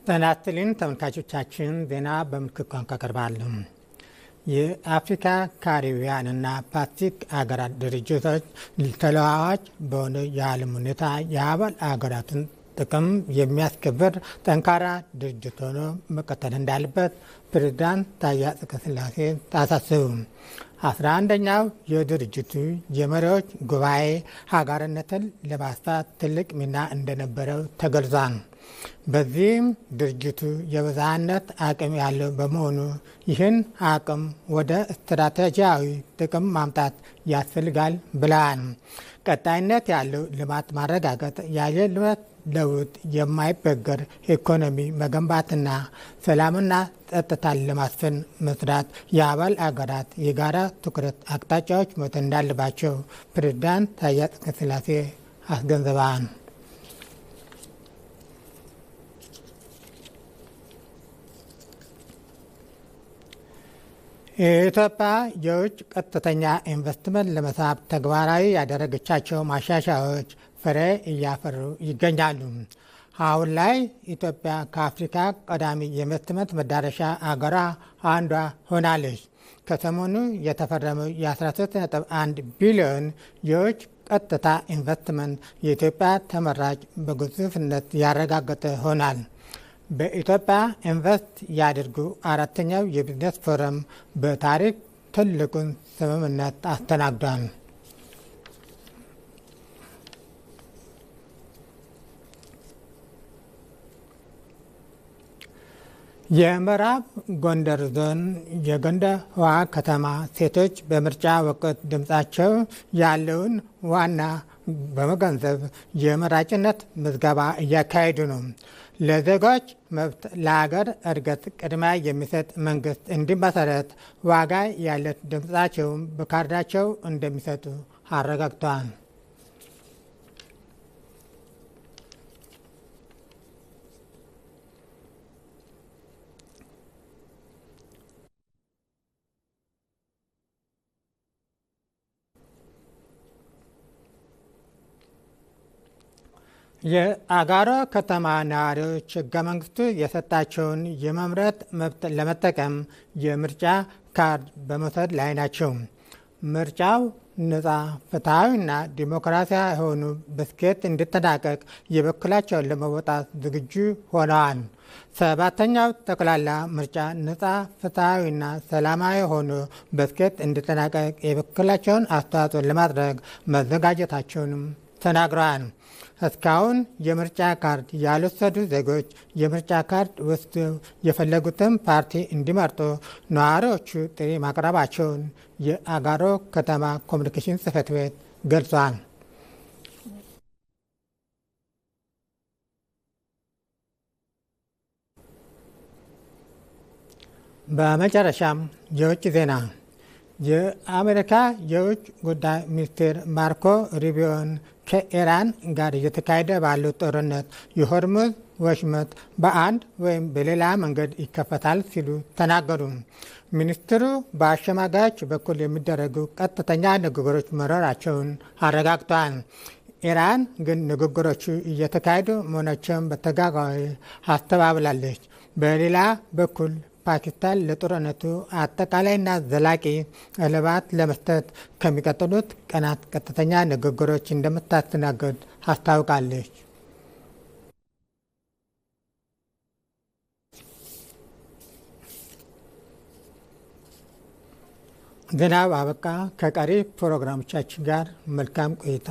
ጤና ይስጥልኝ ተመልካቾቻችን፣ ዜና በምልክት ቋንቋ ቀርባሉ። የአፍሪካ ካሪቢያንና ፓሲፊክ አገራት ድርጅቶች ተለዋዋጭ በሆነ የዓለም ሁኔታ የአባል አገራትን ጥቅም የሚያስከብር ጠንካራ ድርጅት ሆኖ መቀጠል እንዳለበት ፕሬዝዳንት ታዬ አጽቀሥላሴ አሳሰቡ። 11ኛው የድርጅቱ የመሪዎች ጉባኤ ሀገርነትን ለማስፋት ትልቅ ሚና እንደነበረው ተገልጿል። በዚህም ድርጅቱ የብዝሃነት አቅም ያለው በመሆኑ ይህን አቅም ወደ ስትራቴጂያዊ ጥቅም ማምጣት ያስፈልጋል ብለዋል። ቀጣይነት ያለው ልማት ማረጋገጥ፣ የአየር ንብረት ለውጥ፣ የማይበገር ኢኮኖሚ መገንባትና ሰላምና ጸጥታን ለማስፈን መስራት የአባል አገራት የጋራ ትኩረት አቅጣጫዎች መሆን እንዳለባቸው ፕሬዝዳንት ታዬ አጽቀሥላሴ አስገንዝበዋል። የኢትዮጵያ የውጭ ቀጥተኛ ኢንቨስትመንት ለመሳብ ተግባራዊ ያደረገቻቸው ማሻሻያዎች ፍሬ እያፈሩ ይገኛሉ። አሁን ላይ ኢትዮጵያ ከአፍሪካ ቀዳሚ የኢንቨስትመንት መዳረሻ አገሯ አንዷ ሆናለች። ከሰሞኑ የተፈረመው የ13.1 ቢሊዮን የውጭ ቀጥታ ኢንቨስትመንት የኢትዮጵያ ተመራጭ በግዙፍነት ያረጋገጠ ሆኗል። በኢትዮጵያ ኢንቨስት ያድርጉ አራተኛው የቢዝነስ ፎረም በታሪክ ትልቁን ስምምነት አስተናግዷል። የምዕራብ ጎንደር ዞን የገንደ ውሃ ከተማ ሴቶች በምርጫ ወቅት ድምፃቸው ያለውን ዋና በመገንዘብ የመራጭነት ምዝገባ እያካሄዱ ነው። ለዜጎች መብት ለሀገር እድገት ቅድሚያ የሚሰጥ መንግስት እንዲመሰረት ዋጋ ያለት ድምፃቸውን በካርዳቸው እንደሚሰጡ አረጋግጠዋል። የአጋሮ ከተማ ነዋሪዎች ሕገ መንግስቱ የሰጣቸውን የመምረጥ መብት ለመጠቀም የምርጫ ካርድ በመውሰድ ላይ ናቸው። ምርጫው ነፃ፣ ፍትሐዊና ዲሞክራሲያዊ የሆኑ በስኬት እንዲጠናቀቅ የበኩላቸውን ለመወጣት ዝግጁ ሆነዋል። 7ኛው ጠቅላላ ምርጫ ነፃ፣ ፍትሐዊና ሰላማዊ ሆኖ በስኬት እንዲጠናቀቅ የበኩላቸውን አስተዋጽኦ ለማድረግ መዘጋጀታቸውንም ተናግረዋል። እስካሁን የምርጫ ካርድ ያልወሰዱ ዜጎች የምርጫ ካርድ ወስደው የፈለጉትን ፓርቲ እንዲመርጡ ነዋሪዎቹ ጥሪ ማቅረባቸውን የአጋሮ ከተማ ኮሚኒኬሽን ጽሕፈት ቤት ገልጿል። በመጨረሻም የውጭ ዜና። የአሜሪካ የውጭ ጉዳይ ሚኒስቴር ማርኮ ሩቢዮን ከኢራን ጋር እየተካሄደ ባለው ጦርነት የሆርሙዝ ወሽመጥ በአንድ ወይም በሌላ መንገድ ይከፈታል ሲሉ ተናገሩ። ሚኒስትሩ በአሸማጋዮች በኩል የሚደረጉ ቀጥተኛ ንግግሮች መኖራቸውን አረጋግጠዋል። ኢራን ግን ንግግሮቹ እየተካሄዱ መሆናቸውን በተጋጋሚ አስተባብላለች። በሌላ በኩል ፓኪስታን ለጦርነቱ አጠቃላይና ዘላቂ እልባት ለመስጠት ከሚቀጥሉት ቀናት ቀጥተኛ ንግግሮች እንደምታስተናግድ አስታውቃለች። ዜናው አበቃ። ከቀሪ ፕሮግራሞቻችን ጋር መልካም ቆይታ።